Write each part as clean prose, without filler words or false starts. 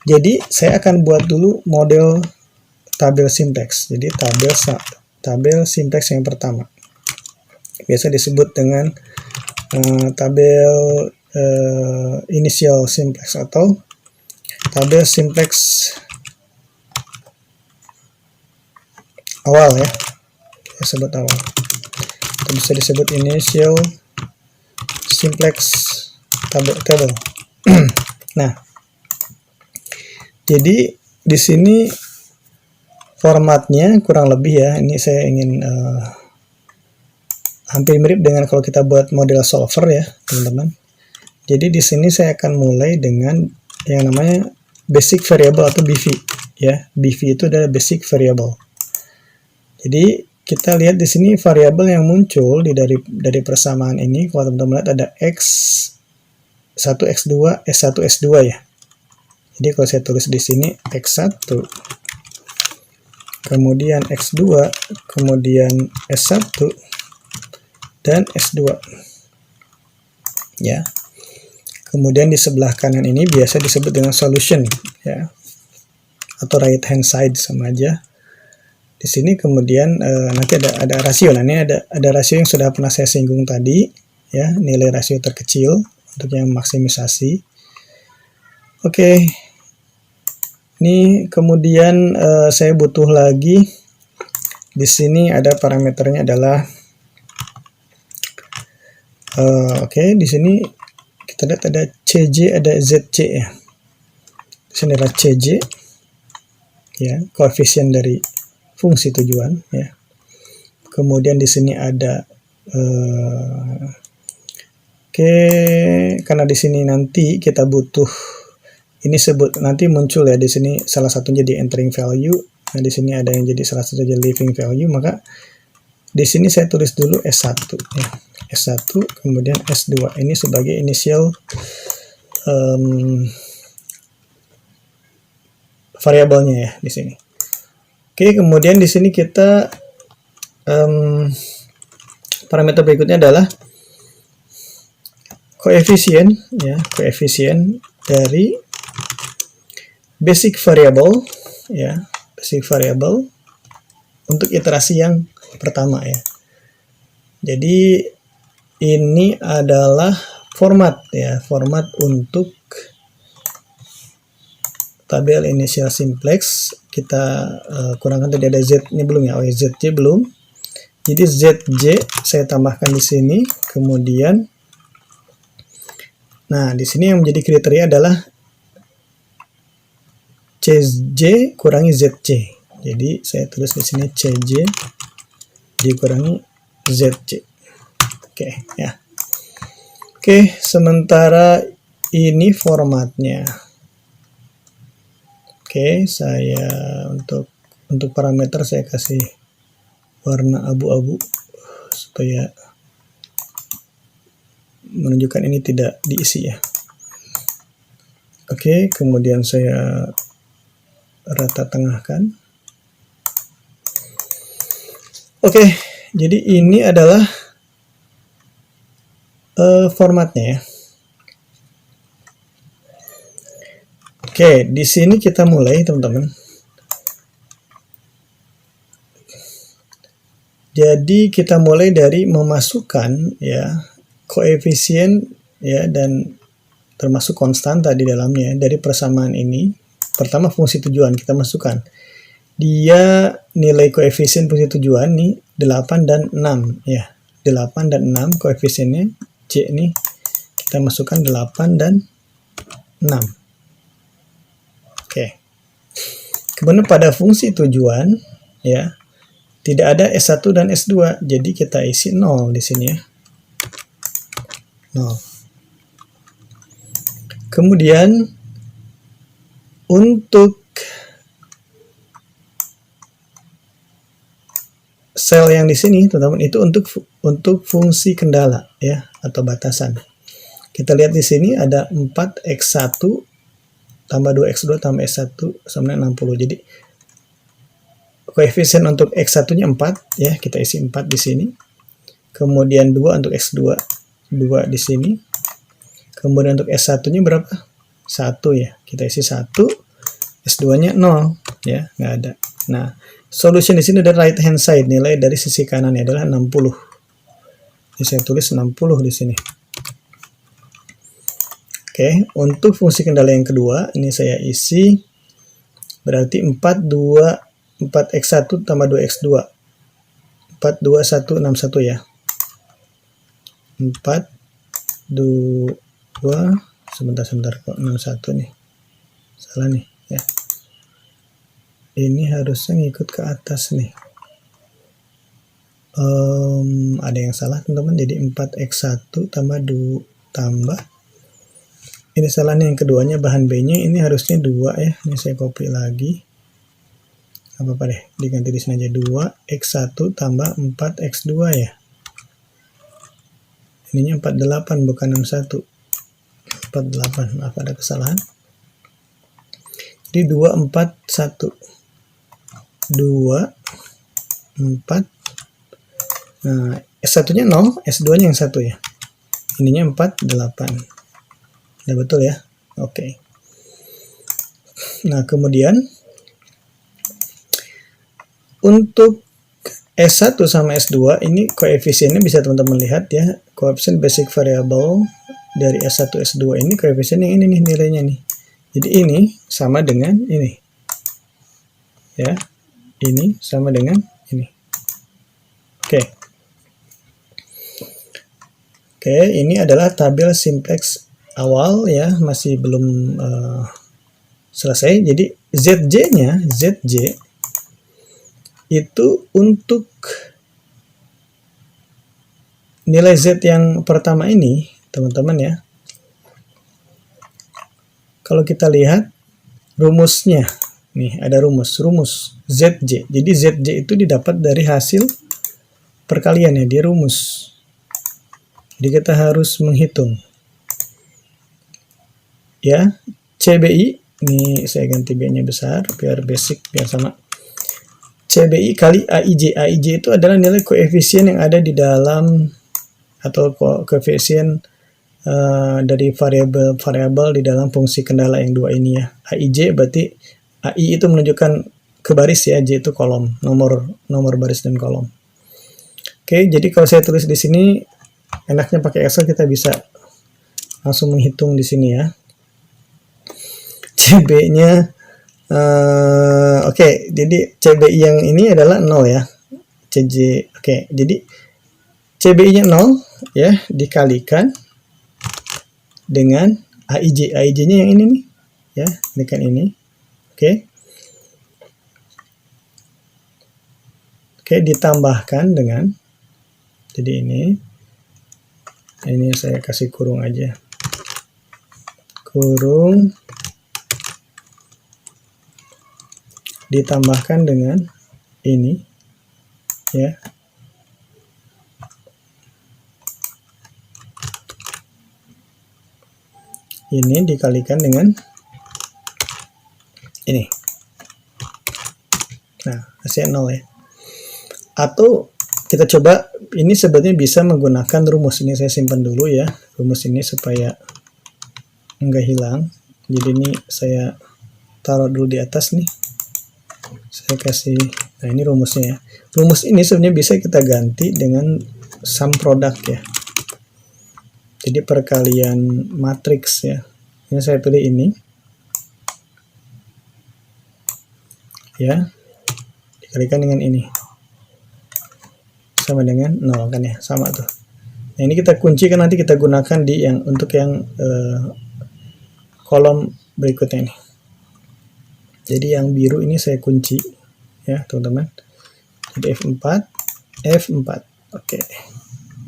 Jadi saya akan buat dulu model tabel simplex. Jadi tabel simplex yang pertama biasa disebut dengan tabel initial simplex atau tabel simplex awal ya, disebut awal. Itu bisa disebut initial simplex table. Nah, jadi di sini formatnya kurang lebih ya. Ini saya ingin hampir mirip dengan kalau kita buat model solver ya, teman-teman. Jadi di sini saya akan mulai dengan yang namanya basic variable atau BV ya. BV itu adalah basic variable. Jadi kita lihat di sini variabel yang muncul dari persamaan ini, kalau teman-teman lihat ada X1, X2, S1, S2 ya. Jadi kalau saya tulis di sini X1, kemudian X2, kemudian S1, dan S2 ya. Kemudian di sebelah kanan ini biasa disebut dengan solution ya, atau right hand side sama aja. Di sini kemudian nanti ada rasio. Nah, ini ada rasio yang sudah pernah saya singgung tadi ya, nilai rasio terkecil untuk yang maksimisasi. Oke. Ini kemudian saya butuh lagi di sini ada parameternya adalah di sini kita lihat ada CJ, ada ZC ya. Di sini adalah CJ ya, koefisien dari fungsi tujuan ya. Kemudian di sini ada karena di sini nanti kita butuh ini nanti muncul ya, di sini salah satunya di entering value. Nah, di sini ada yang jadi salah satu jadi leaving value, maka di sini saya tulis dulu S1 ya. S1 kemudian S2 ini sebagai initial variabelnya ya di sini. Oke, kemudian di sini kita parameter berikutnya adalah koefisien ya, koefisien dari basic variable ya, basic variable untuk iterasi yang pertama ya. Jadi ini adalah format ya, format untuk tabel initial simplex. Kita kurangkan tadi ada Z ini belum ya, oh ya, ZJ belum. Jadi ZJ saya tambahkan di sini, kemudian nah di sini yang menjadi kriteria adalah CJ kurangi ZC. Jadi saya tulis di sini CJ dikurangi ZC. Oke ya. Oke, sementara ini formatnya. Oke, saya untuk parameter saya kasih warna abu-abu supaya menunjukkan ini tidak diisi ya. Oke, kemudian saya rata tengahkan. Oke, jadi ini adalah formatnya ya. Oke, di sini kita mulai teman-teman. Jadi kita mulai dari memasukkan ya koefisien ya, dan termasuk konstan tadi dalamnya dari persamaan ini. Pertama fungsi tujuan kita masukkan. Dia nilai koefisien fungsi tujuan nih 8 dan 6 ya. 8 dan 6 koefisiennya C nih kita masukkan 8 dan 6. Oke. Kemudian pada fungsi tujuan ya tidak ada S1 dan S2, jadi kita isi 0 di sini ya. 0. Kemudian untuk sel yang di sini teman-teman itu untuk fungsi kendala ya atau batasan. Kita lihat di sini ada 4x1 tambah 2x2 tambah s1 sama dengan 60. Jadi koefisien untuk x1-nya 4 ya, kita isi 4 di sini. Kemudian 2 untuk x2, 2 di sini. Kemudian untuk s1-nya berapa? 1 ya, kita isi 1. S2-nya 0 ya, nggak ada. Nah, solution di sini adalah right hand side, nilai dari sisi kanannya adalah 60. Jadi saya tulis 60 di sini. Oke, untuk fungsi kendala yang kedua, ini saya isi berarti 4x1 tambah 2x2. 42161 ya. 4, 2, sebentar kok 61 nih. Salah nih ya. Ini harusnya ngikut ke atas nih. Ada yang salah teman-teman, jadi 4x1 tambah 2 tambah. Ini salahnya yang keduanya, bahan B-nya ini harusnya 2 ya. Ini saya copy lagi. Apa-apa deh, diganti di sini aja 2x1 tambah 4x2 ya. Ininya 48 bukan 61. 48, maaf ada kesalahan. Jadi 2, 4, 1. 2, 4. Nah, S1-nya 0, S2-nya yang 1 ya. Ininya 48. Ya betul ya. Oke. Nah, kemudian untuk S1 sama S2 ini koefisiennya bisa teman-teman lihat ya. Koefisien basic variable dari S1 S2 ini koefisien yang ini nih nilainya nih. Jadi ini sama dengan ini. Ya. Ini sama dengan ini. Oke. Oke, ini adalah tabel simplex awal ya, masih belum selesai. Jadi ZJ-nya, ZJ itu untuk nilai Z yang pertama ini, teman-teman ya. Kalau kita lihat rumusnya, nih ada rumus ZJ. Jadi ZJ itu didapat dari hasil perkalian ya, di rumus. Jadi kita harus menghitung. Ya, CBI, ini saya ganti B-nya besar biar basic, biar sama. CBI kali AIJ. AIJ itu adalah nilai koefisien yang ada di dalam, atau koefisien dari variabel di dalam fungsi kendala yang dua ini ya. AIJ berarti AI itu menunjukkan ke baris ya, J itu kolom, nomor baris dan kolom. Oke, jadi kalau saya tulis di sini, enaknya pakai Excel, kita bisa langsung menghitung di sini ya. CB-nya oke, jadi CBI yang ini adalah 0 ya. CJ, oke, jadi CBI-nya 0 ya, dikalikan dengan AIJ. AIJ-nya yang ini nih ya, dengan ini. Oke. Oke, ditambahkan dengan, jadi ini saya kasih kurung aja. Kurung ditambahkan dengan ini ya. Ini dikalikan dengan ini. Nah, hasilnya 0 ya. Atau kita coba, ini sebetulnya bisa menggunakan rumus. Ini saya simpan dulu ya, rumus ini supaya enggak hilang. Jadi ini saya taruh dulu di atas nih. Saya kasih, nah ini rumusnya ya. Rumus ini sebenarnya bisa kita ganti dengan sum product ya. Jadi perkalian matriks ya. Ini saya pilih ini. Ya. Dikalikan dengan ini. Sama dengan 0 kan ya, sama tuh. Nah, ini kita kunci kan, nanti kita gunakan di yang untuk yang kolom berikutnya ini. Jadi yang biru ini saya kunci ya, teman-teman. Jadi F4. Oke.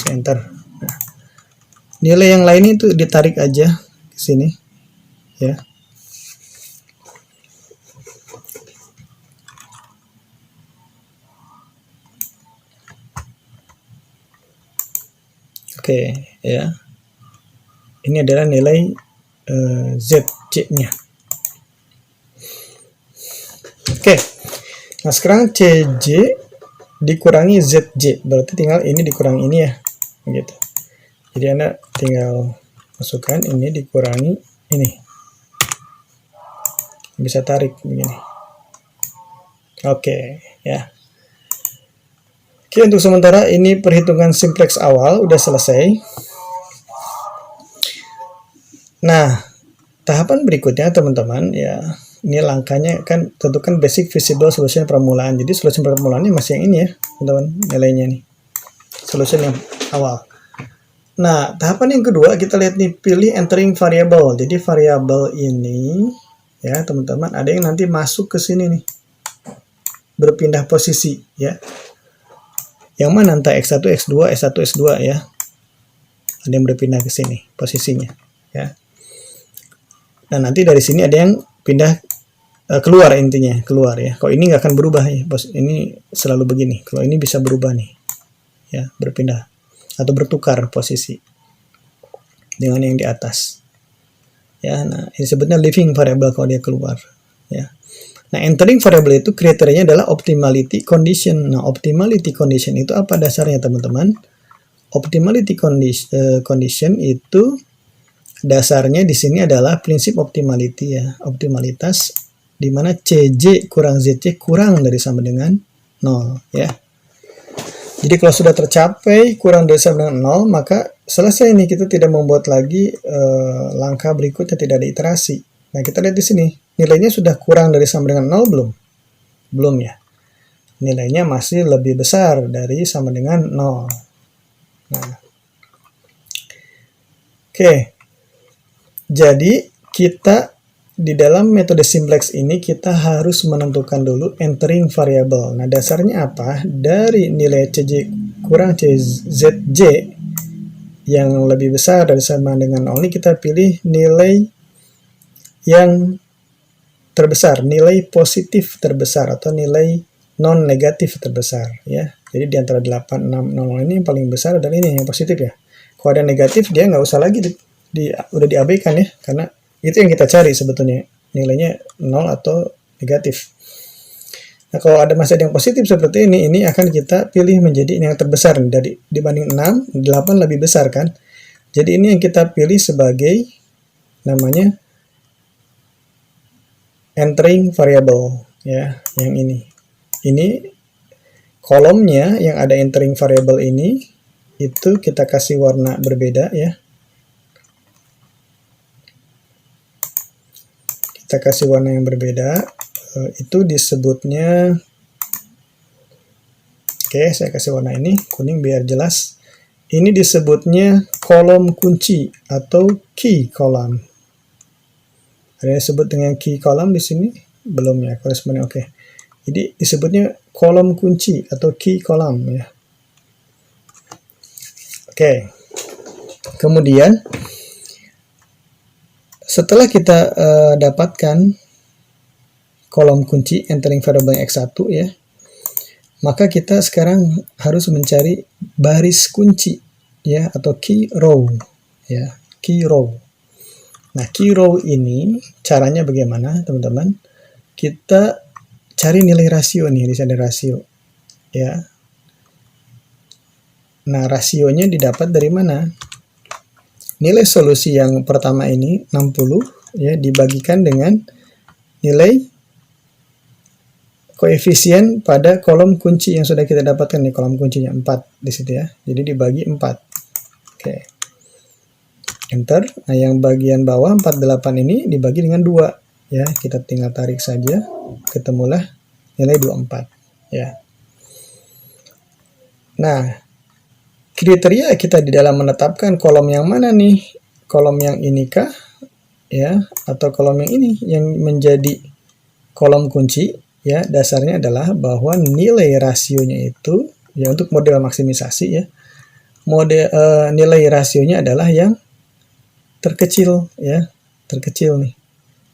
Saya enter. Nah, nilai yang lain itu ditarik aja ke sini ya. Oke ya. Ini adalah nilai ZC-nya. Oke. Nah, sekarang CJ dikurangi ZJ, berarti tinggal ini dikurangi ini ya. Gitu. Jadi Anda tinggal masukkan ini dikurangi ini. bisa tarik begini. Oke, ya. Oke, untuk sementara ini perhitungan simplex awal udah selesai. Nah, tahapan berikutnya teman-teman ya, ini langkahnya kan tentukan basic visible solution permulaan. Jadi solution permulaannya masih yang ini ya, teman-teman, nilainya nih. Solution yang awal. Nah, tahapan yang kedua kita lihat nih, pilih entering variable. Jadi variabel ini ya, teman-teman, ada yang nanti masuk ke sini nih. Berpindah posisi ya. Yang mana entah X1, X2, S1, S2 ya. Ada yang berpindah ke sini posisinya ya. Dan nanti dari sini ada yang pindah keluar, intinya keluar ya. Kalau ini nggak akan berubah ya, bos. Ini selalu begini. Kalau ini bisa berubah nih ya, berpindah atau bertukar posisi dengan yang di atas ya. Nah, ini sebutnya living variable kalau dia keluar ya. Nah, entering variable itu kriterianya adalah optimality condition. Nah, optimality condition itu apa dasarnya teman-teman? Optimality condition itu dasarnya di sini adalah prinsip optimality ya, optimalitas di mana CJ kurang ZC kurang dari sama dengan 0 ya. Jadi kalau sudah tercapai kurang dari sama dengan 0, maka selesai nih, kita tidak membuat lagi langkah berikutnya, tidak ada iterasi. Nah, kita lihat di sini, nilainya sudah kurang dari sama dengan 0 belum? Belum ya. Nilainya masih lebih besar dari sama dengan 0. Nah. Oke. Jadi, kita di dalam metode simplex ini kita harus menentukan dulu entering variable. Nah, dasarnya apa? Dari nilai CJ kurang CZJ yang lebih besar dari sama dengan 0 ini kita pilih nilai yang terbesar, nilai positif terbesar atau nilai non negatif terbesar ya. Jadi di antara 8, 6, 0 ini yang paling besar adalah ini yang positif ya. Kalau ada negatif dia nggak usah lagi udah diabaikan ya, karena itu yang kita cari sebetulnya, nilainya 0 atau negatif. Nah, kalau ada masih ada yang positif seperti ini akan kita pilih menjadi yang terbesar dari dibanding 6, 8 lebih besar kan. Jadi ini yang kita pilih sebagai namanya entering variable ya, yang ini. Ini kolomnya yang ada entering variable ini itu kita kasih warna berbeda ya. Kita kasih warna yang berbeda, itu disebutnya, oke, saya kasih warna ini kuning biar jelas. Ini disebutnya kolom kunci atau key column. Ada yang disebut dengan key column di sini? Belum ya, koresponden. Oke. Jadi disebutnya kolom kunci atau key column ya. Oke. Kemudian setelah kita dapatkan kolom kunci entering variable X1 ya, maka kita sekarang harus mencari baris kunci ya, atau key row ya, key row. Nah, key row ini caranya bagaimana teman-teman? Kita cari nilai rasio nih, di sana rasio ya. Nah, rasionya didapat dari mana? Nilai solusi yang pertama ini 60 ya, dibagikan dengan nilai koefisien pada kolom kunci yang sudah kita dapatkan nih, kolom kuncinya 4 di situ ya. Jadi dibagi 4. Oke. Enter. Nah, yang bagian bawah 48 ini dibagi dengan 2 ya. Kita tinggal tarik saja, ketemulah nilai 24 ya. Nah, kriteria kita di dalam menetapkan kolom yang mana nih? Kolom yang ini kah ya, atau kolom yang ini yang menjadi kolom kunci ya? Dasarnya adalah bahwa nilai rasionya itu ya, untuk model maksimisasi ya, nilai rasionya adalah yang terkecil ya, terkecil nih.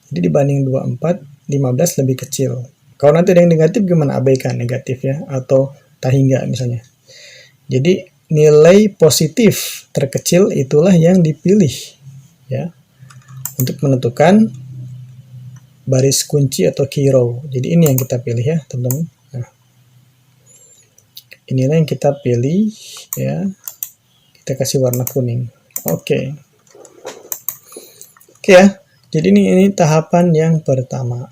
Jadi dibanding 24, 15 lebih kecil. Kalau nanti ada yang negatif gimana? Abaikan negatif ya, atau tak hingga misalnya. Jadi nilai positif terkecil itulah yang dipilih ya, untuk menentukan baris kunci atau key row. Jadi ini yang kita pilih ya teman-teman. Nah, inilah yang kita pilih ya. Kita kasih warna kuning. Oke ya. Jadi ini tahapan yang pertama.